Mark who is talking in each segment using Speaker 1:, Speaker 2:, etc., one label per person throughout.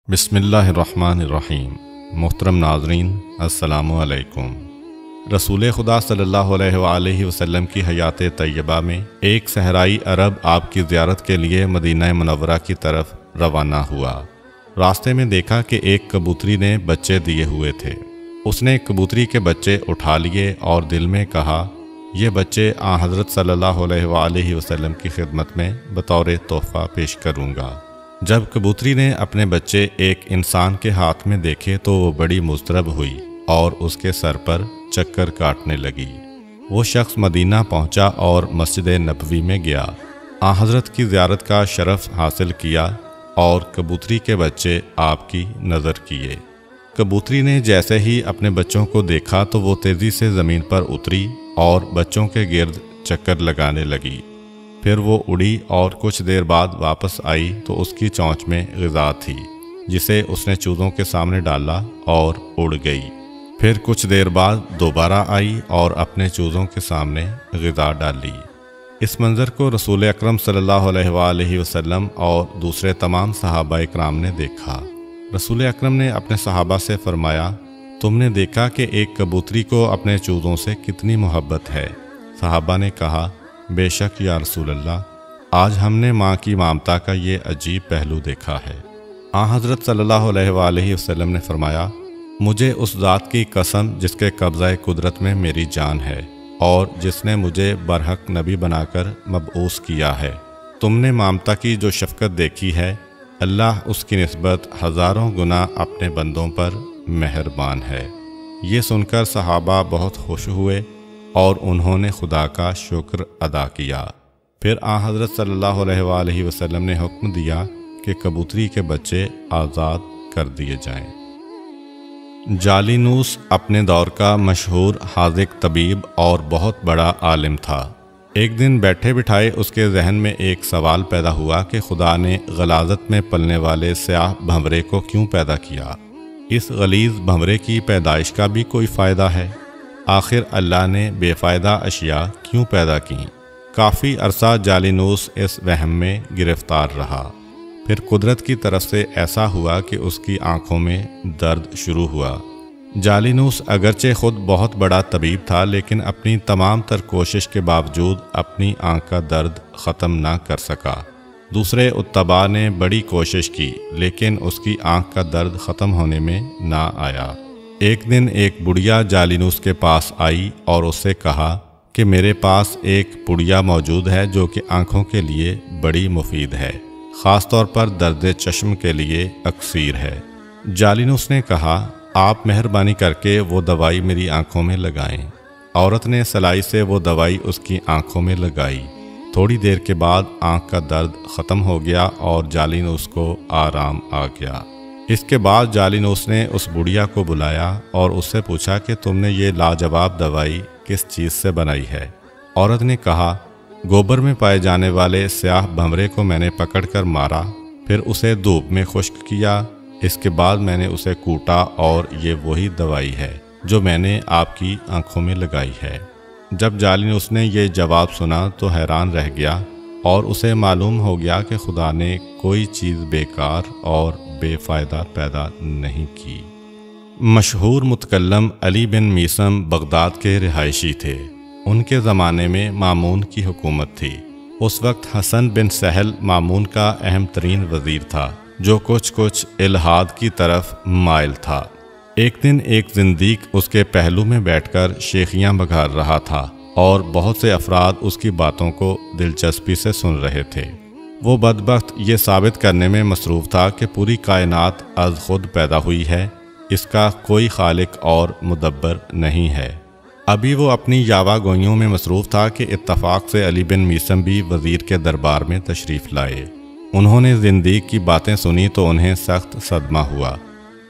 Speaker 1: بسم اللہ الرحمن الرحیم۔ محترم ناظرین، السلام علیکم۔ رسول خدا صلی اللہ علیہ وآلہ وسلم کی حیات طیبہ میں ایک صحرائی عرب آپ کی زیارت کے لیے مدینہ منورہ کی طرف روانہ ہوا۔ راستے میں دیکھا کہ ایک کبوتری نے بچے دیے ہوئے تھے۔ اس نے کبوتری کے بچے اٹھا لیے اور دل میں کہا، یہ بچے حضرت صلی اللہ علیہ وآلہ وسلم کی خدمت میں بطور تحفہ پیش کروں گا۔ جب کبوتری نے اپنے بچے ایک انسان کے ہاتھ میں دیکھے تو وہ بڑی مضطرب ہوئی اور اس کے سر پر چکر کاٹنے لگی۔ وہ شخص مدینہ پہنچا اور مسجد نبوی میں گیا، حضرت کی زیارت کا شرف حاصل کیا اور کبوتری کے بچے آپ کی نظر کیے۔ کبوتری نے جیسے ہی اپنے بچوں کو دیکھا تو وہ تیزی سے زمین پر اتری اور بچوں کے گرد چکر لگانے لگی۔ پھر وہ اڑی اور کچھ دیر بعد واپس آئی تو اس کی چونچ میں غذا تھی، جسے اس نے چوزوں کے سامنے ڈالا اور اڑ گئی۔ پھر کچھ دیر بعد دوبارہ آئی اور اپنے چوزوں کے سامنے غذا ڈالی۔ اس منظر کو رسول اکرم صلی اللہ علیہ وآلہ وسلم اور دوسرے تمام صحابہ اکرام نے دیکھا۔ رسول اکرم نے اپنے صحابہ سے فرمایا، تم نے دیکھا کہ ایک کبوتری کو اپنے چوزوں سے کتنی محبت ہے؟ صحابہ نے کہا، بے شک یا رسول اللہ، آج ہم نے ماں کی ممتا کا یہ عجیب پہلو دیکھا ہے۔ حضرت صلی اللہ علیہ وآلہ وسلم نے فرمایا، مجھے اس ذات کی قسم جس کے قبضہ قدرت میں میری جان ہے اور جس نے مجھے برحق نبی بنا کر مبعوث کیا ہے، تم نے ممتا کی جو شفقت دیکھی ہے، اللہ اس کی نسبت ہزاروں گنا اپنے بندوں پر مہربان ہے۔ یہ سن کر صحابہ بہت خوش ہوئے اور انہوں نے خدا کا شکر ادا کیا۔ پھر حضرت صلی اللہ علیہ وآلہ وسلم نے حکم دیا کہ کبوتری کے بچے آزاد کر دیے جائیں۔ جالینوس اپنے دور کا مشہور حاذق طبیب اور بہت بڑا عالم تھا۔ ایک دن بیٹھے بٹھائے اس کے ذہن میں ایک سوال پیدا ہوا کہ خدا نے غلاظت میں پلنے والے سیاہ بھنورے کو کیوں پیدا کیا؟ اس غلیظ بھنورے کی پیدائش کا بھی کوئی فائدہ ہے؟ آخر اللہ نے بے فائدہ اشیاء کیوں پیدا کیں؟ کافی عرصہ جالینوس اس وہم میں گرفتار رہا۔ پھر قدرت کی طرف سے ایسا ہوا کہ اس کی آنکھوں میں درد شروع ہوا۔ جالینوس اگرچہ خود بہت بڑا طبیب تھا، لیکن اپنی تمام تر کوشش کے باوجود اپنی آنکھ کا درد ختم نہ کر سکا۔ دوسرے اتباع نے بڑی کوشش کی، لیکن اس کی آنکھ کا درد ختم ہونے میں نہ آیا۔ ایک دن ایک بڑھیا جالینوس کے پاس آئی اور اس سے کہا کہ میرے پاس ایک پڑیا موجود ہے جو کہ آنکھوں کے لیے بڑی مفید ہے، خاص طور پر درد چشم کے لیے اکسیر ہے۔ جالینوس نے کہا، آپ مہربانی کر کے وہ دوائی میری آنکھوں میں لگائیں۔ عورت نے سلائی سے وہ دوائی اس کی آنکھوں میں لگائی۔ تھوڑی دیر کے بعد آنکھ کا درد ختم ہو گیا اور جالینوس کو آرام آ گیا۔ اس کے بعد جالینوس نے اس بڑھیا کو بلایا اور اس سے پوچھا کہ تم نے یہ لاجواب دوائی کس چیز سے بنائی ہے؟ عورت نے کہا، گوبر میں پائے جانے والے سیاہ بھنورے کو میں نے پکڑ کر مارا، پھر اسے دھوپ میں خشک کیا، اس کے بعد میں نے اسے کوٹا اور یہ وہی دوائی ہے جو میں نے آپ کی آنکھوں میں لگائی ہے۔ جب جالینوس نے یہ جواب سنا تو حیران رہ گیا اور اسے معلوم ہو گیا کہ خدا نے کوئی چیز بیکار اور بے فائدہ پیدا نہیں کی۔ مشہور متکلم علی بن میثم بغداد کے رہائشی تھے۔ ان کے زمانے میں مامون کی حکومت تھی۔ اس وقت حسن بن سہل مامون کا اہم ترین وزیر تھا، جو کچھ الحاد کی طرف مائل تھا۔ ایک دن ایک زندیق اس کے پہلو میں بیٹھ کر شیخیاں بگھار رہا تھا اور بہت سے افراد اس کی باتوں کو دلچسپی سے سن رہے تھے۔ وہ بدبخت یہ ثابت کرنے میں مصروف تھا کہ پوری کائنات از خود پیدا ہوئی ہے، اس کا کوئی خالق اور مدبر نہیں ہے۔ ابھی وہ اپنی یاوہ گوئیوں میں مصروف تھا کہ اتفاق سے علی بن میثم بھی وزیر کے دربار میں تشریف لائے۔ انہوں نے زندیق کی باتیں سنی تو انہیں سخت صدمہ ہوا۔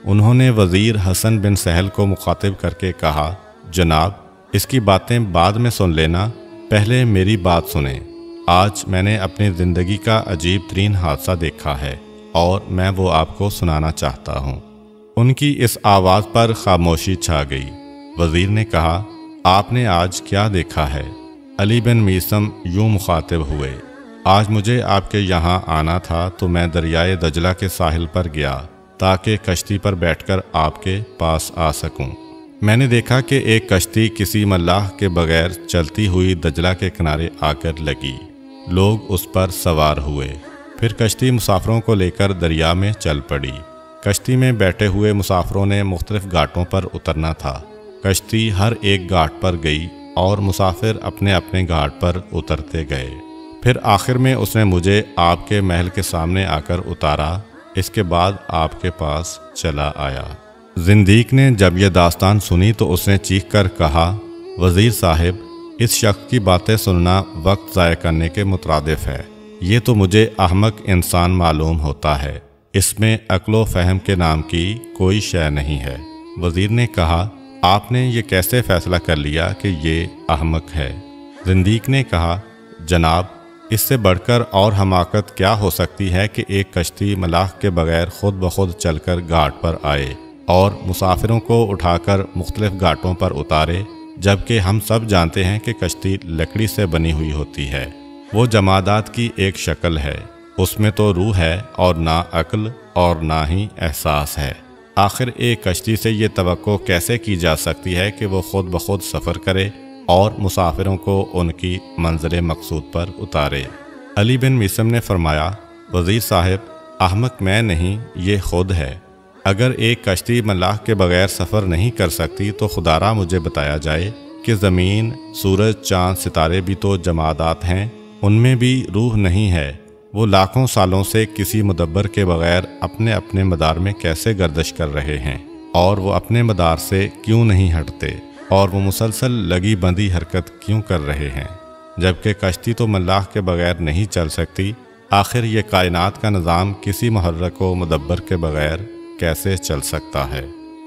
Speaker 1: انہوں نے وزیر حسن بن سہل کو مخاطب کر کے کہا، جناب، اس کی باتیں بعد میں سن لینا، پہلے میری بات سنیں۔ آج میں نے اپنی زندگی کا عجیب ترین حادثہ دیکھا ہے اور میں وہ آپ کو سنانا چاہتا ہوں۔ ان کی اس آواز پر خاموشی چھا گئی۔ وزیر نے کہا، آپ نے آج کیا دیکھا ہے؟ علی بن میثم یوں مخاطب ہوئے، آج مجھے آپ کے یہاں آنا تھا تو میں دریائے دجلہ کے ساحل پر گیا۔ تاکہ کشتی پر بیٹھ کر آپ کے پاس آ سکوں۔ میں نے دیکھا کہ ایک کشتی کسی ملاح کے بغیر چلتی ہوئی دجلہ کے کنارے آ کر لگی۔ لوگ اس پر سوار ہوئے۔ پھر کشتی مسافروں کو لے کر دریا میں چل پڑی۔ کشتی میں بیٹھے ہوئے مسافروں نے مختلف گھاٹوں پر اترنا تھا۔ کشتی ہر ایک گھاٹ پر گئی اور مسافر اپنے اپنے گھاٹ پر اترتے گئے۔ پھر آخر میں اس نے مجھے آپ کے محل کے سامنے آ کر اتارا۔ اس کے بعد آپ کے پاس چلا آیا۔ زندیق نے جب یہ داستان سنی تو اس نے چیخ کر کہا، وزیر صاحب، اس شخص کی باتیں سننا وقت ضائع کرنے کے مترادف ہے۔ یہ تو مجھے احمق انسان معلوم ہوتا ہے۔ اس میں عقل و فہم کے نام کی کوئی شے نہیں ہے۔ وزیر نے کہا، آپ نے یہ کیسے فیصلہ کر لیا کہ یہ احمق ہے؟ زندیق نے کہا، جناب، اس سے بڑھ کر اور حماقت کیا ہو سکتی ہے کہ ایک کشتی ملاح کے بغیر خود بخود چل کر گھاٹ پر آئے اور مسافروں کو اٹھا کر مختلف گھاٹوں پر اتارے، جبکہ ہم سب جانتے ہیں کہ کشتی لکڑی سے بنی ہوئی ہوتی ہے۔ وہ جمادات کی ایک شکل ہے، اس میں تو روح ہے اور نہ عقل اور نہ ہی احساس ہے۔ آخر ایک کشتی سے یہ توقع کیسے کی جا سکتی ہے کہ وہ خود بخود سفر کرے اور مسافروں کو ان کی منزل مقصود پر اتارے؟ علی بن میثم نے فرمایا، وزیر صاحب، احمق میں نہیں، یہ خود ہے۔ اگر ایک کشتی ملاح کے بغیر سفر نہیں کر سکتی تو خدا را مجھے بتایا جائے کہ زمین، سورج، چاند، ستارے بھی تو جمادات ہیں، ان میں بھی روح نہیں ہے۔ وہ لاکھوں سالوں سے کسی مدبر کے بغیر اپنے اپنے مدار میں کیسے گردش کر رہے ہیں، اور وہ اپنے مدار سے کیوں نہیں ہٹتے، اور وہ مسلسل لگی بندی حرکت کیوں کر رہے ہیں؟ جبکہ کشتی تو ملاح کے بغیر نہیں چل سکتی، آخر یہ کائنات کا نظام کسی محرک و مدبر کے بغیر کیسے چل سکتا ہے؟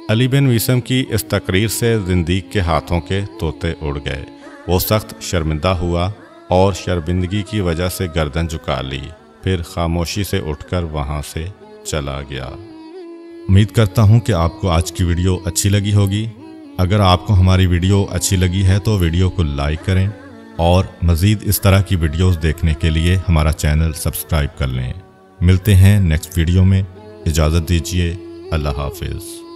Speaker 1: علی بن میثم کی اس تقریر سے زندیق کے ہاتھوں کے طوطے اڑ گئے۔ وہ سخت شرمندہ ہوا اور شرمندگی کی وجہ سے گردن جھکا لی، پھر خاموشی سے اٹھ کر وہاں سے چلا گیا۔ امید کرتا ہوں کہ آپ کو آج کی ویڈیو اچھی لگی ہوگی۔ اگر آپ کو ہماری ویڈیو اچھی لگی ہے تو ویڈیو کو لائک کریں اور مزید اس طرح کی ویڈیوز دیکھنے کے لیے ہمارا چینل سبسکرائب کر لیں۔ ملتے ہیں نیکسٹ ویڈیو میں، اجازت دیجیے، اللہ حافظ۔